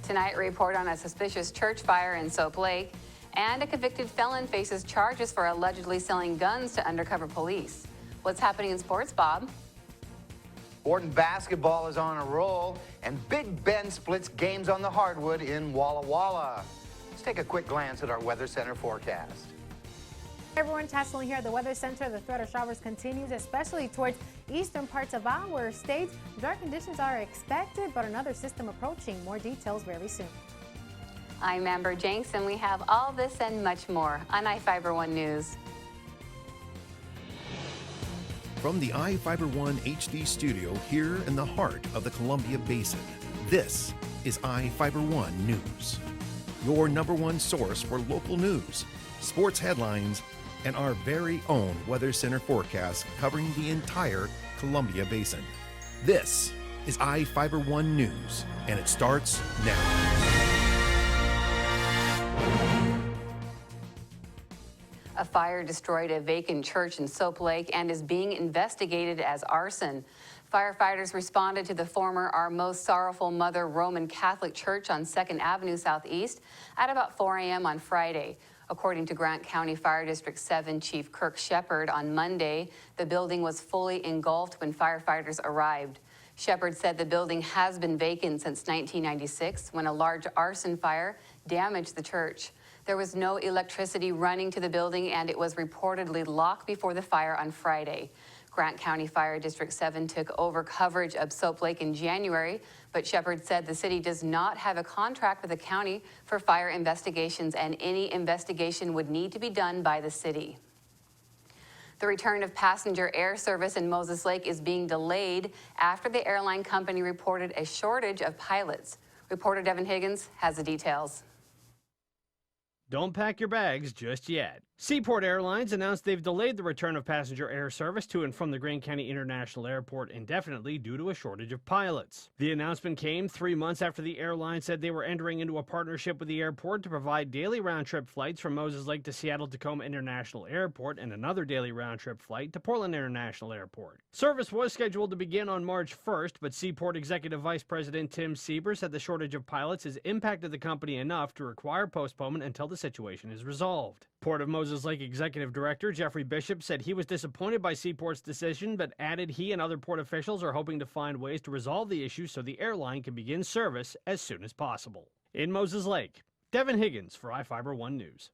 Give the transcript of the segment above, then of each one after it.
Tonight, a report on a suspicious church fire in Soap Lake, and a convicted felon faces charges for allegedly selling guns to undercover police. What's happening in sports, Bob? Borden basketball is on a roll, and Big Ben splits games on the hardwood in Walla Walla. Let's take a quick glance at our Weather Center forecast. Hey everyone, Tasselin here at the Weather Center. The threat of showers continues, especially towards eastern parts of our state. Dry conditions are expected, but another system approaching. More details very soon. I'm Amber Jenks, and we have all this and much more on iFIBER 1 News. From the iFIBER 1 HD studio here in the heart of the Columbia Basin, this is iFIBER 1 News. Your #1 source for local news, sports headlines, and our very own Weather Center forecast covering the entire Columbia Basin. This is iFIBER 1 News, and it starts now. A fire destroyed a vacant church in Soap Lake and is being investigated as arson. Firefighters responded to the former Our Most Sorrowful Mother Roman Catholic Church on 2nd Avenue Southeast at about 4 a.m. on Friday. According to Grant County Fire District 7 Chief Kirk Shepard, on Monday, the building was fully engulfed when firefighters arrived. Shepard said the building has been vacant since 1996 when a large arson fire damaged the church. There was no electricity running to the building, and it was reportedly locked before the fire on Friday. Grant County Fire District 7 took over coverage of Soap Lake in January, but Shepard said the city does not have a contract with the county for fire investigations, and any investigation would need to be done by the city. The return of passenger air service in Moses Lake is being delayed after the airline company reported a shortage of pilots. Reporter Devin Higgins has the details. Don't pack your bags just yet. Seaport Airlines announced they've delayed the return of passenger air service to and from the Greene County International Airport indefinitely due to a shortage of pilots. The announcement came 3 months after the airline said they were entering into a partnership with the airport to provide daily round-trip flights from Moses Lake to Seattle-Tacoma International Airport and another daily round-trip flight to Portland International Airport. Service was scheduled to begin on March 1st, but Seaport Executive Vice President Tim Sieber said the shortage of pilots has impacted the company enough to require postponement until the situation is resolved. Port of Moses Lake Executive Director Jeffrey Bishop said he was disappointed by Seaport's decision, but added he and other port officials are hoping to find ways to resolve the issue so the airline can begin service as soon as possible. In Moses Lake, Devin Higgins for iFIBER 1 News.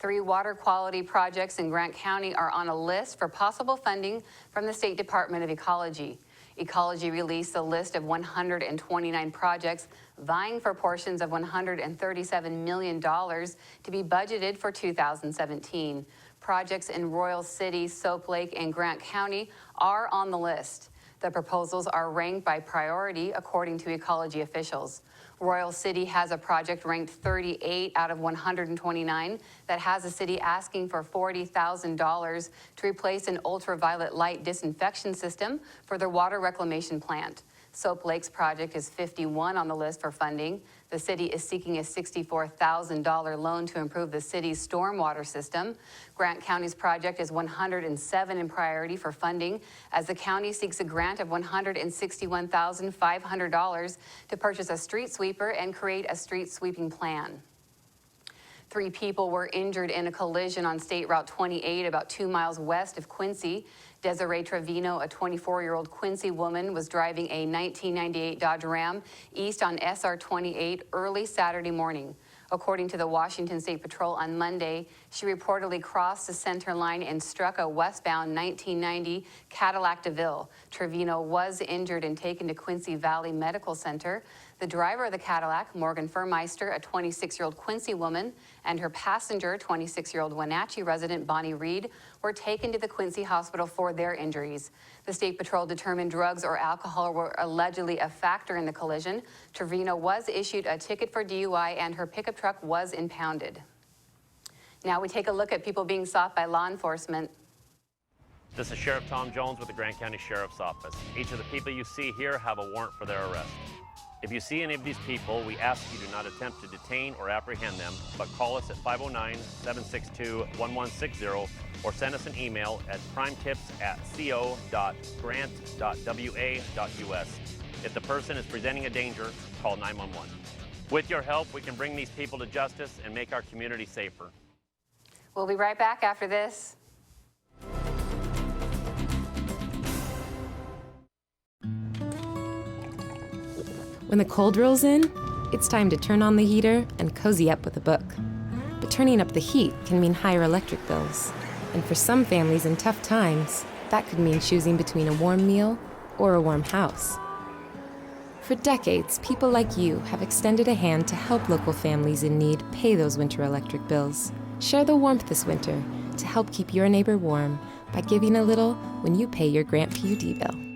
3 water quality projects in Grant County are on a list for possible funding from the State Department of Ecology. Ecology released a list of 129 projects vying for portions of $137 million to be budgeted for 2017. Projects in Royal City, Soap Lake, and Grant County are on the list. The proposals are ranked by priority according to ecology officials. Royal City has a project ranked 38 out of 129 that has the city asking for $40,000 to replace an ultraviolet light disinfection system for their water reclamation plant. Soap Lake's project is 51 on the list for funding. The city is seeking a $64,000 loan to improve the city's stormwater system. Grant County's project is 107 in priority for funding, as the county seeks a grant of $161,500 to purchase a street sweeper and create a street sweeping plan. 3 people were injured in a collision on State Route 28 about 2 miles west of Quincy. Desiree Trevino, a 24-year-old Quincy woman, was driving a 1998 Dodge Ram east on SR 28 early Saturday morning. According to the Washington State Patrol on Monday, she reportedly crossed the center line and struck a westbound 1990 Cadillac DeVille. Trevino was injured and taken to Quincy Valley Medical Center. The driver of the Cadillac, Morgan Furmeister, a 26-year-old Quincy woman, and her passenger, 26-year-old Wenatchee resident Bonnie Reed, were taken to the Quincy Hospital for their injuries. The State Patrol determined drugs or alcohol were allegedly a factor in the collision. Trevino was issued a ticket for DUI and her pickup truck was impounded. Now we take a look at people being sought by law enforcement. This is Sheriff Tom Jones with the Grant County Sheriff's Office. Each of the people you see here have a warrant for their arrest. If you see any of these people, we ask you do not attempt to detain or apprehend them, but call us at 509-762-1160 or send us an email at primetips@co.grant.wa.us. If the person is presenting a danger, call 911. With your help, we can bring these people to justice and make our community safer. We'll be right back after this. When the cold rolls in, it's time to turn on the heater and cozy up with a book. But turning up the heat can mean higher electric bills. And for some families in tough times, that could mean choosing between a warm meal or a warm house. For decades, people like you have extended a hand to help local families in need pay those winter electric bills. Share the warmth this winter to help keep your neighbor warm by giving a little when you pay your Grant PUD bill.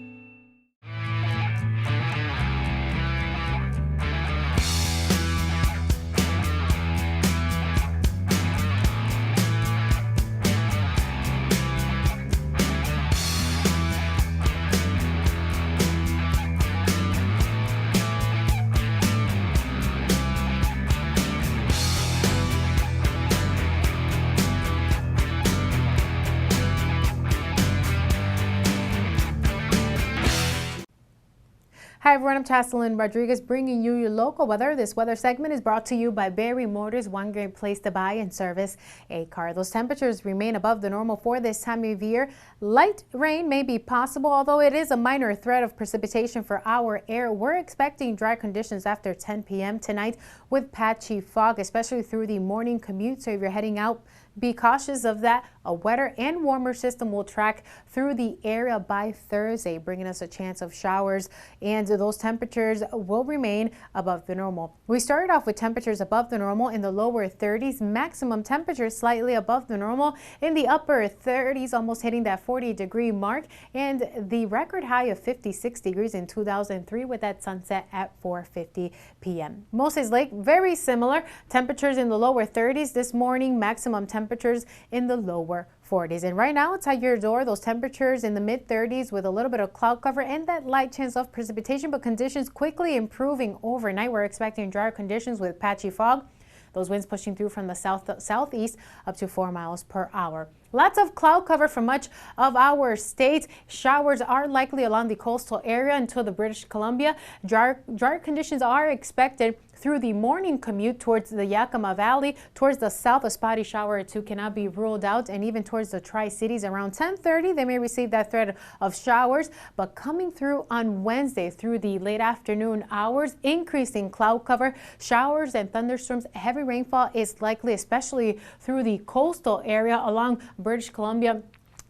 Hi everyone, I'm Chaselyn Rodriguez bringing you your local weather. This weather segment is brought to you by Barry Motors, one great place to buy and service a car. Those temperatures remain above the normal for this time of year. Light rain may be possible, although it is a minor threat of precipitation for our air. We're expecting dry conditions after 10 p.m. tonight with patchy fog, especially through the morning commute. So if you're heading out, be cautious of that. A wetter and warmer system will track through the area by Thursday, bringing us a chance of showers, and those temperatures will remain above the normal. We started off with temperatures above the normal in the lower 30s, maximum temperatures slightly above the normal in the upper 30s, almost hitting that 40-degree mark, and the record high of 56 degrees in 2003 with that sunset at 4:50 p.m. Moses Lake, very similar. Temperatures in the lower 30s this morning, maximum temperatures in the lower 40s. And right now, outside your door, those temperatures in the mid-30s with a little bit of cloud cover and that light chance of precipitation, but conditions quickly improving overnight. We're expecting drier conditions with patchy fog. Those winds pushing through from the southeast up to 4 miles per hour. Lots of cloud cover for much of our state. Showers are likely along the coastal area until the British Columbia. Drier conditions are expected through the morning commute towards the Yakima Valley. Towards the south, a spotty shower or two cannot be ruled out, and even towards the Tri-Cities around 10:30, they may receive that threat of showers. But coming through on Wednesday through the late afternoon hours, increasing cloud cover, showers and thunderstorms. Heavy rainfall is likely, especially through the coastal area along British Columbia,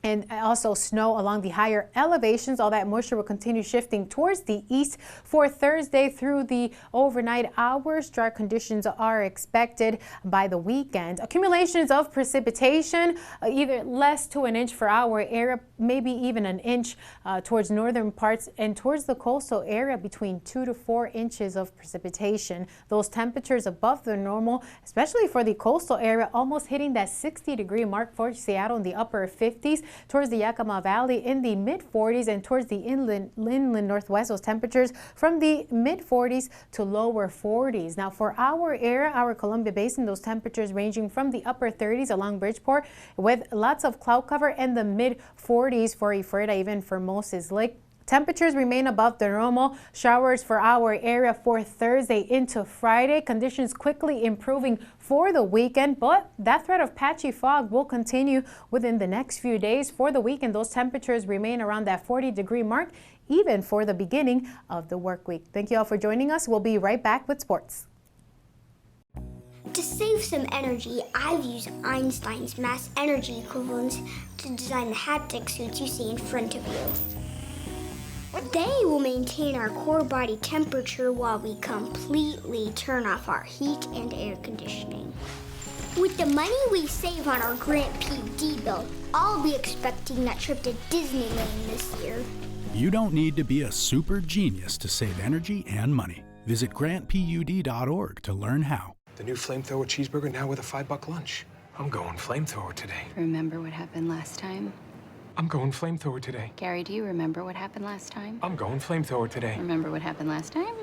and also snow along the higher elevations. All that moisture will continue shifting towards the east for Thursday through the overnight hours. Dry conditions are expected by the weekend. Accumulations of precipitation, either less to an inch for our area, maybe even an inch towards northern parts, and towards the coastal area between 2 to 4 inches of precipitation. Those temperatures above the normal, especially for the coastal area, almost hitting that 60-degree mark for Seattle in the upper 50s. Towards the Yakima Valley in the mid-40s, and towards the inland northwest, those temperatures from the mid-40s to lower 40s. Now for our area, our Columbia Basin, those temperatures ranging from the upper 30s along Bridgeport with lots of cloud cover, and the mid-40s for Ephrata, even for Moses Lake. Temperatures remain above the normal. Showers for our area for Thursday into Friday. Conditions quickly improving for the weekend, but that threat of patchy fog will continue within the next few days. For the weekend, those temperatures remain around that 40-degree mark, even for the beginning of the work week. Thank you all for joining us. We'll be right back with sports. To save some energy, I've used Einstein's mass energy equivalents to design the haptic suits you see in front of you. They will maintain our core body temperature while we completely turn off our heat and air conditioning. With the money we save on our Grant PUD bill, I'll be expecting that trip to Disneyland this year. You don't need to be a super genius to save energy and money. Visit grantpud.org to learn how. The new flamethrower cheeseburger now with a $5 lunch. I'm going flamethrower today. Remember what happened last time? I'm going flamethrower today. Gary, do you remember what happened last time? I'm going flamethrower today. Remember what happened last time?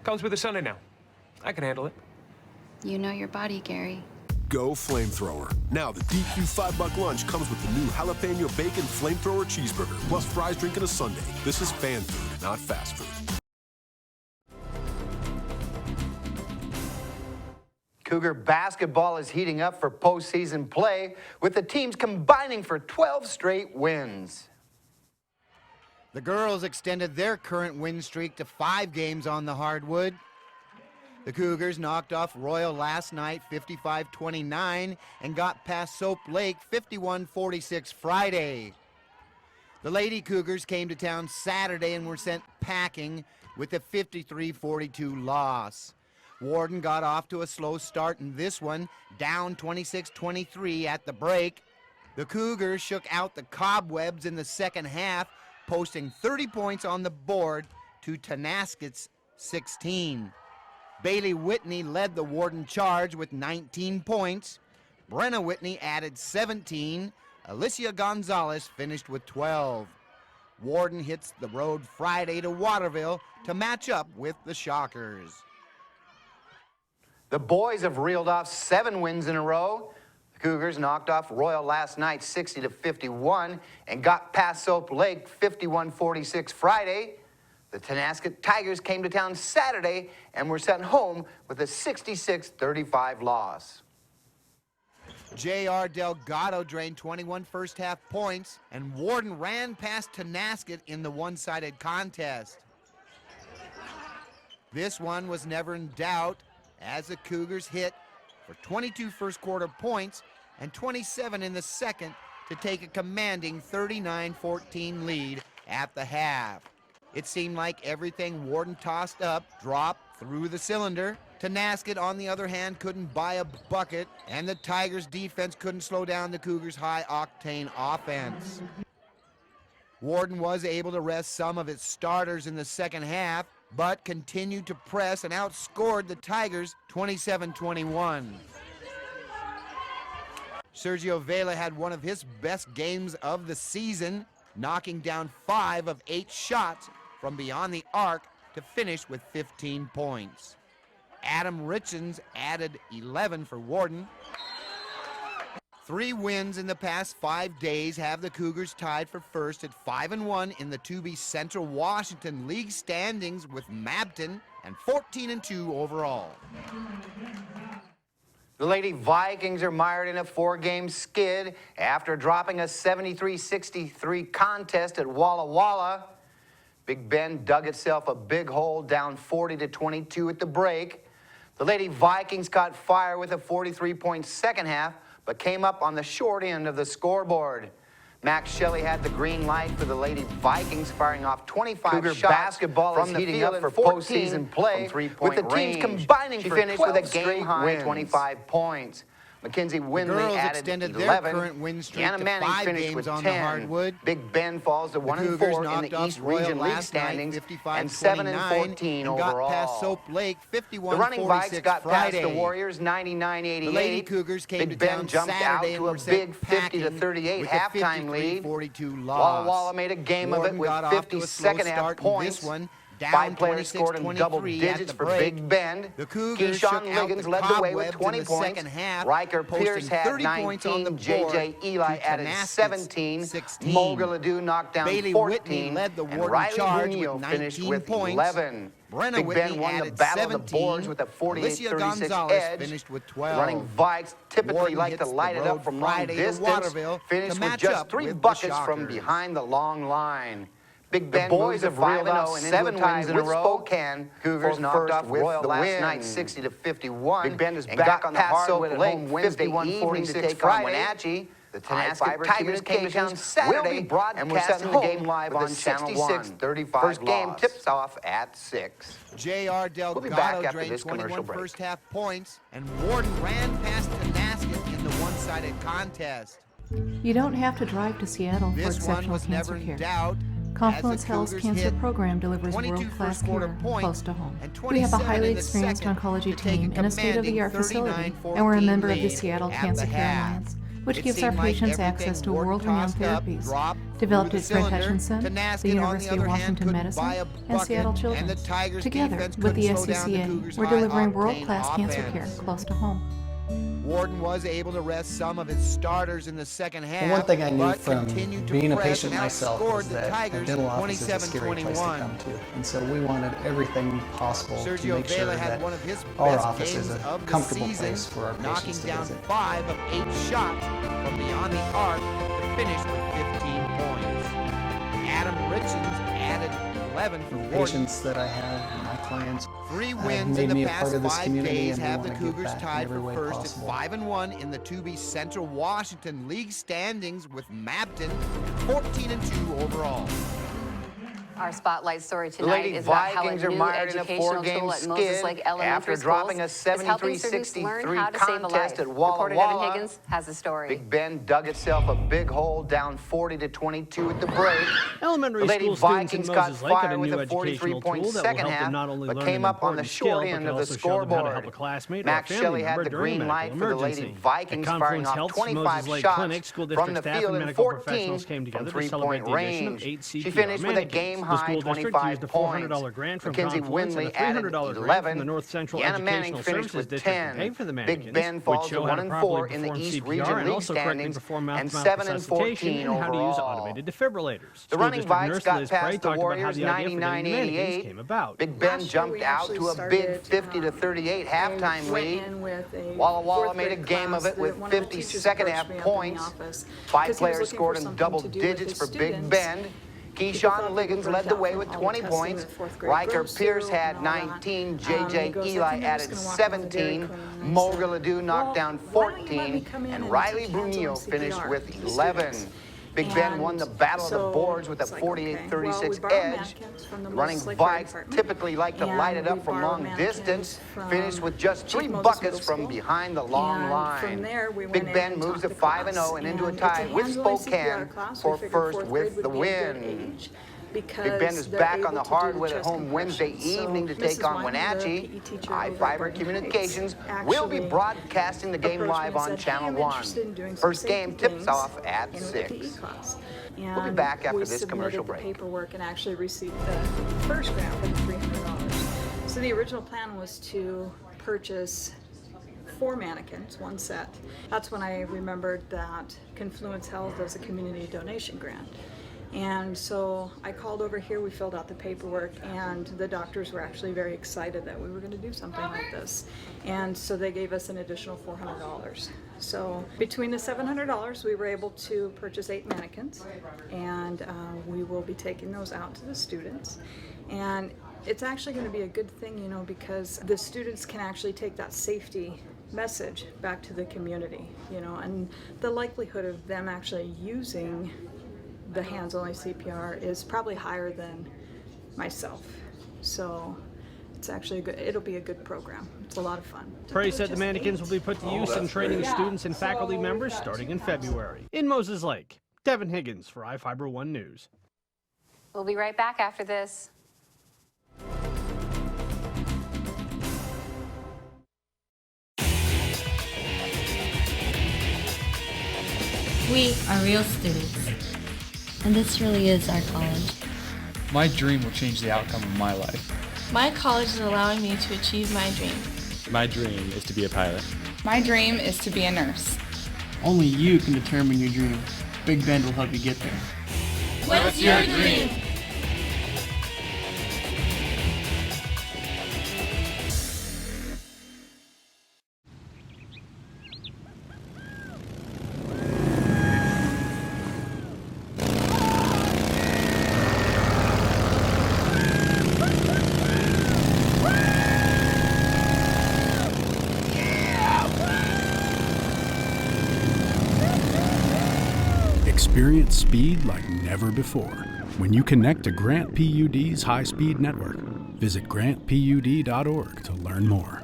Comes with a Sunday now. I can handle it. You know your body, Gary. go flamethrower. Now the DQ $5 lunch comes with the new jalapeno bacon flamethrower cheeseburger, plus fries, drink, and a sundae. This is fan food, not fast food. Cougar basketball is heating up for postseason play, with the teams combining for 12 straight wins. The girls extended their current win streak to 5 games on the hardwood. The Cougars knocked off Royal last night 55-29 and got past Soap Lake 51-46 Friday. The Lady Cougars came to town Saturday and were sent packing with a 53-42 loss. Warden got off to a slow start in this one, down 26-23 at the break. The Cougars shook out the cobwebs in the second half, posting 30 points on the board to Tonasset's 16. Bailey Whitney led the Warden charge with 19 points. Brenna Whitney added 17. Alicia Gonzalez finished with 12. Warden hits the road Friday to Waterville to match up with the Shockers. The boys have reeled off 7 wins in a row. The Cougars knocked off Royal last night 60-51 and got past Soap Lake 51-46 Friday. The Tonasset Tigers came to town Saturday and were sent home with a 66-35 loss. J.R. Delgado drained 21 first-half points, and Warden ran past Tonasset in the one-sided contest. This one was never in doubt, as the Cougars hit for 22 first-quarter points and 27 in the second to take a commanding 39-14 lead at the half. It seemed like everything Warden tossed up dropped through the cylinder. Tonasset, on the other hand, couldn't buy a bucket, and the Tigers' defense couldn't slow down the Cougars' high-octane offense. Warden was able to rest some of its starters in the second half, but continued to press and outscored the Tigers 27-21. Sergio Vela had one of his best games of the season, knocking down 5 of 8 shots from beyond the arc to finish with 15 points. Adam Richens added 11 for Warden. 3 wins in the past 5 days have the Cougars tied for first at 5-1 in the 2B Central Washington League standings with Mabton, and 14-2 overall. The Lady Vikings are mired in a 4-game skid after dropping a 73-63 contest at Walla Walla. Big Bend dug itself a big hole, down 40-22 at the break. The Lady Vikings caught fire with a 43-point second half, but came up on the short end of the scoreboard. Max Shelley had the green light for the Lady Vikings, firing off 25 Cougar shots basketball from is the heating field up for for postseason postseason play play, with with the teams combining for 12 game-high 25 points. Mackenzie Windley girls added extended 11. their current win streak Deanna to Manning 5 finished games with on 10. the hardwood. Big Bend falls to 1-4 in the East Region League standings and 7-14 and overall. got past Soap Lake 51-46 The running Vikes got past Friday. the Warriors 99-88. The Lady Cougars came Big to Bend town jumped Saturday out to and a were sent big packing 50-38 with a halftime lead. 53-42 loss. Walla Walla made a game Warden of it with got off to 50 a slow second half start in points. This one, down 5 players scored in double 26-23 digits at the for break. Big Bend. The Cougars Keyshawn shook out Liggins the led the way with cobwebs 20 in the points. second half, Riker posting Pierce had 30 points on the 19. board J.J. Eli to added Tonasset's 17. 16. Mulga Ledoux knocked down Bailey 14. Whitney led the and Warden Riley charge Munoz with finished 19 with points. 11. Brenna Big Whitney Ben won the added battle 17. of the boards with a Alicia 48-36 Gonzalez edge. finished with The 12. running Vikes typically Warden like to hits light the it up road from long Friday to distance. Waterville to Finished with match just up 3 with the buckets from Shockers. behind the long line. Big Ben The boys moved have reeled 5-0 off and 7 into a tie wins in a with row. Spokane. Cougars for knocked first off with Royal the last win. night 60-51. Big Ben is and back got on the past Soap hardwood at Lake home Wednesday 51-46 to take on Friday. Wenatchee. The iFIBER Tonasset Tigers came to town Saturday and were sent the home game live with on a Channel 1. 66-35 First game loss. tips off at 6. J.R. We'll be back Delgado after drained this commercial 21 break. first-half points, and Warden ran past Tonasset in the one-sided contest. You don't have to drive to Seattle for This one exceptional was cancer never in care. doubt. Confluence as the Health's Cougars cancer hit program delivers 22 world-class first-quarter care points close to home. and We have a 27 highly in the experienced second oncology to take team a in a state-of-the-art facility, and we're a member of the 39-14 Seattle lead Cancer at the Care half. Alliance, which It gives our seemed like patients everything access to Warden world-renowned tossed up therapies. dropped Developed through at the Brent cylinder. Hutchinson, Tonasset, the on the University other of hand, Washington couldn't Medicine, buy a and bucket, Seattle and the Children's. Tigers' Together defense with the couldn't slow down the SCCA, Cougars' we're delivering high-octane world-class cancer care offense. close to home. Warden was able to rest some of his starters in the second half. The one thing I knew but from continued to being a press patient and myself outscored is the that Tigers the dental office is a scary place to 27-21. come to. And so we wanted everything possible to Sergio make sure Vela had that one of his our best office is games a of the comfortable season, place for our knocking patients to down visit. 5 of 8 shots from beyond the arc to finish with 15 points. Adam Richens added 11 for The Warden. patients that I have, and my clients, 3 have wins made in the me a part past of this 5 community, days and we have the want to give Cougars back in tied every for way first possible. at 5-1 in the 2B Central Washington League standings with Mapton at 14-2 overall. Our spotlight story The tonight Lady is about how a Vikings are new mired in a educational 4-game tool at Moses skid Lake Elementary after Schools dropping a is helping students learn 73-63 how to save a life. contest at Walla Reporter Devin Walla. Higgins has the story. Big Ben dug itself a big hole, down 40-22 at the break. Elementary The Lady school students in Vikings got Moses Lake got a fired with new a educational 43-point tool that will second help half, them not only but learn came an up on the important short skill, end but of can the also show them how to help a scoreboard. classmate Max or a family Shelley had member the during a green light medical for the emergency. Lady Vikings, At firing Confluence off Health's 25 Moses Lake shots Clinic, school from district the staff field and in medical 14 professionals came from together to celebrate 3-point the addition of range. 8 CPR She finished with a mannequins. game-high The school district 25 used a points. $400 grant from Mackenzie Confluence and a Winley added $300 grant 11. from the North Central Deanna Manning Educational finished Services with District 10. to pay for the Big mannequins, Ben which falls to show how to 1-4 properly in the perform East CPR Region and League also correctly standings perform and mouth-to-mouth 7-14 resuscitation and how to use overall. automated defibrillators. The School running district Vikes nurse got Liz Prey past the talked about how Warriors the idea for the new mannequins 99-88. came about. Big Ben jumped out to a big 50-38 halftime lead. Walla Walla made a game of it with 50 second-half points. 5 players scored in double digits for Big Ben. Keyshawn Liggins led the way with 20 points. Riker Pierce had 19. J.J. Eli added 17. Moga Ledoux knocked down 14. And Riley Brunillo finished with 11. Big Ben won the battle of the boards with a 48-36 edge. The running Vikes typically like to light it up from long distance, finished with just 3 buckets from behind the long line. Big Ben moves to 5-0 and into a tie with Spokane for first with the win. Big Ben is back on the hardwood at home Wednesday evening to take on Wenatchee. iFIBER Communications will be broadcasting the game live on Channel 1. First game tips off at 6. We'll be back after this commercial break. Paperwork and actually received the first grant for the $300. So the original plan was to purchase 4 mannequins, 1 set. That's when I remembered that Confluence Health does a community donation grant. And so I called over here, we filled out the paperwork, and the doctors were actually very excited that we were going to do something like this. And so they gave us an additional $400. So between the $700, we were able to purchase 8 mannequins, and we will be taking those out to the students. And it's actually going to be a good thing, you know, because the students can actually take that safety message back to the community, you know, and the likelihood of them actually using the hands-only CPR is probably higher than myself. So it's actually it'll be a good program. It's a lot of fun. Prey said the mannequins will be put to use in training students and faculty members starting in February. In Moses Lake, Devin Higgins for iFIBER 1 News. We'll be right back after this. We are real students. And this really is our college. My dream will change the outcome of my life. My college is allowing me to achieve my dream. My dream is to be a pilot. My dream is to be a nurse. Only you can determine your dream. Big Ben will help you get there. What's your dream? Experience speed like never before when you connect to Grant PUD's high-speed network. Visit grantpud.org to learn more.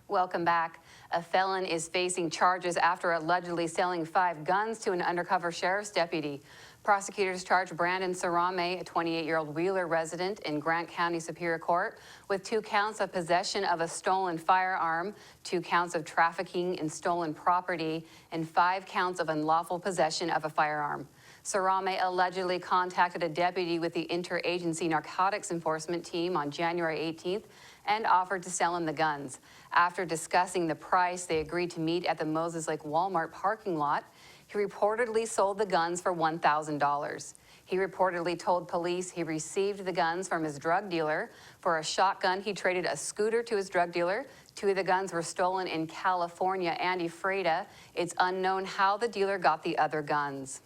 Welcome back. A felon is facing charges after allegedly selling 5 guns to an undercover sheriff's deputy. Prosecutors charged Brandon Sarame, a 28-year-old Wheeler resident in Grant County Superior Court, with 2 counts of possession of a stolen firearm, 2 counts of trafficking in stolen property, and 5 counts of unlawful possession of a firearm. Sarame allegedly contacted a deputy with the Interagency Narcotics Enforcement Team on January 18th and offered to sell him the guns. After discussing the price, they agreed to meet at the Moses Lake Walmart parking lot. He reportedly sold the guns for $1,000. He reportedly told police he received the guns from his drug dealer. For a shotgun, he traded a scooter to his drug dealer. 2 of the guns were stolen in California and Ephrata. It's unknown how the dealer got the other guns.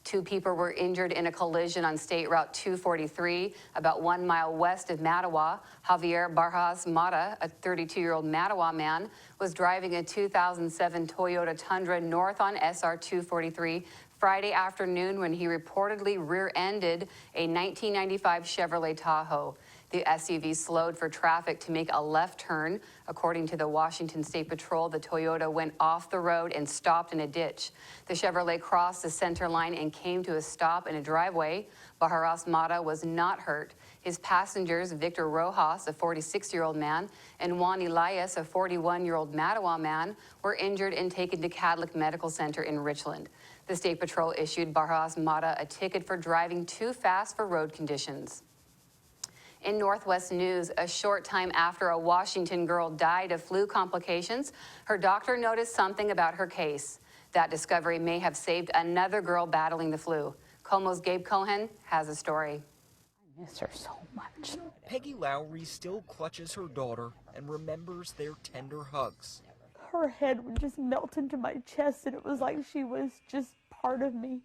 2 people were injured in a collision on State Route 243, about 1 mile west of Mattawa. Javier Barjas Mata, a 32-year-old Mattawa man, was driving a 2007 Toyota Tundra north on SR 243 Friday afternoon when he reportedly rear-ended a 1995 Chevrolet Tahoe. The SUV slowed for traffic to make a left turn. According to the Washington State Patrol, the Toyota went off the road and stopped in a ditch. The Chevrolet crossed the center line and came to a stop in a driveway. Baharas Mata was not hurt. His passengers, Victor Rojas, a 46-year-old man, and Juan Elias, a 41-year-old Mattawa man, were injured and taken to Catholic Medical Center in Richland. The State Patrol issued Baharas Mata a ticket for driving too fast for road conditions. In Northwest News, a short time after a Washington girl died of flu complications, her doctor noticed something about her case. That discovery may have saved another girl battling the flu. Como's Gabe Cohen has a story. I miss her so much. Peggy Lowry still clutches her daughter and remembers their tender hugs. Her head would just melt into my chest, and it was like she was just part of me.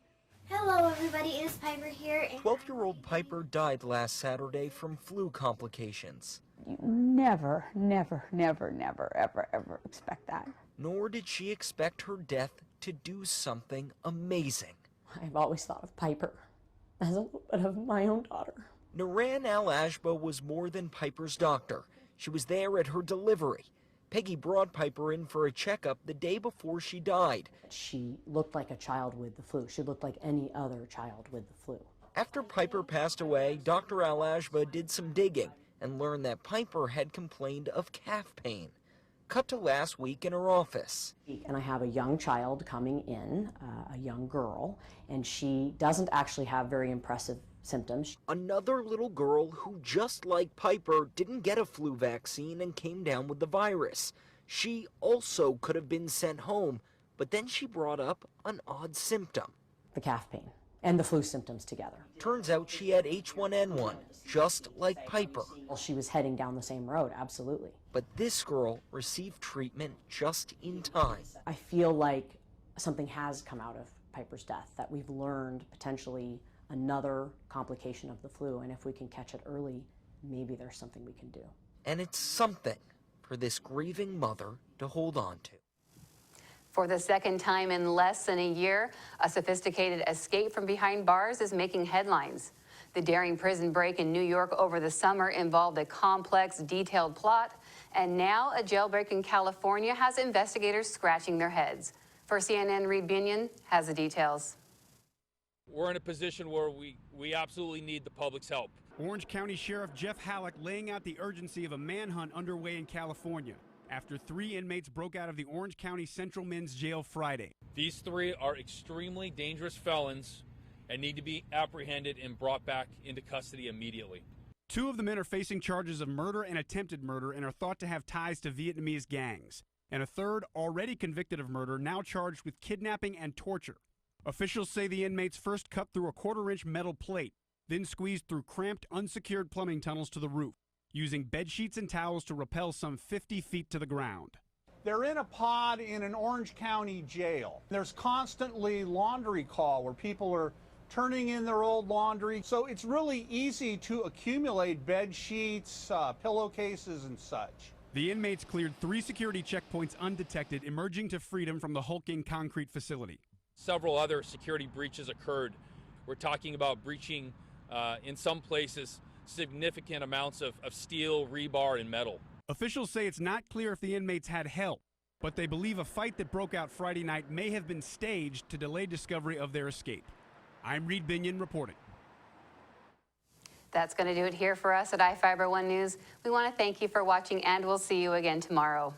Hello everybody, it's Piper here. 12-year-old Piper died last Saturday from flu complications. You never, never, never, never, ever, ever expect that. Nor did she expect her death to do something amazing. I've always thought of Piper as a little bit of my own daughter. Naran Al-Ashba was more than Piper's doctor. She was there at her delivery. Peggy brought Piper in for a checkup the day before she died. She looked like a child with the flu. She looked like any other child with the flu. After Piper passed away, Dr. Al-Ashba did some digging and learned that Piper had complained of calf pain. Cut to last week in her office. And I have a young child coming in, a young girl, and she doesn't actually have very impressive symptoms. Another little girl who, just like Piper, didn't get a flu vaccine and came down with the virus. She also could have been sent home, but then she brought up an odd symptom. The calf pain and the flu symptoms together. Turns out she had H1N1, just like Piper. Well, she was heading down the same road, absolutely. But this girl received treatment just in time. I feel like something has come out of Piper's death, that we've learned potentially another complication of the flu, and if we can catch it early, maybe there's something we can do. And it's something for this grieving mother to hold on to. For the second time in less than a year, a sophisticated escape from behind bars is making headlines. The daring prison break in New York over the summer involved a complex, detailed plot, and now a jailbreak in California has investigators scratching their heads. For CNN, Reed Binion has the details. We're in a position where we absolutely need the public's help. Orange County Sheriff Jeff Halleck laying out the urgency of a manhunt underway in California after 3 inmates broke out of the Orange County Central Men's Jail Friday. These 3 are extremely dangerous felons and need to be apprehended and brought back into custody immediately. 2 of the men are facing charges of murder and attempted murder and are thought to have ties to Vietnamese gangs. And a third, already convicted of murder, now charged with kidnapping and torture. Officials say the inmates first cut through a 1/4-inch metal plate, then squeezed through cramped, unsecured plumbing tunnels to the roof, using bed sheets and towels to rappel some 50 feet to the ground. They're in a pod in an Orange County jail. There's constantly laundry call where people are turning in their old laundry. So it's really easy to accumulate bed sheets, pillowcases, and such. The inmates cleared 3 security checkpoints undetected, emerging to freedom from the hulking concrete facility. Several other security breaches occurred. We're talking about breaching, in some places, significant amounts of steel, rebar, and metal. Officials say it's not clear if the inmates had help, but they believe a fight that broke out Friday night may have been staged to delay discovery of their escape. I'm Reed Binion reporting. That's going to do it here for us at iFIBER 1 News. We want to thank you for watching, and we'll see you again tomorrow.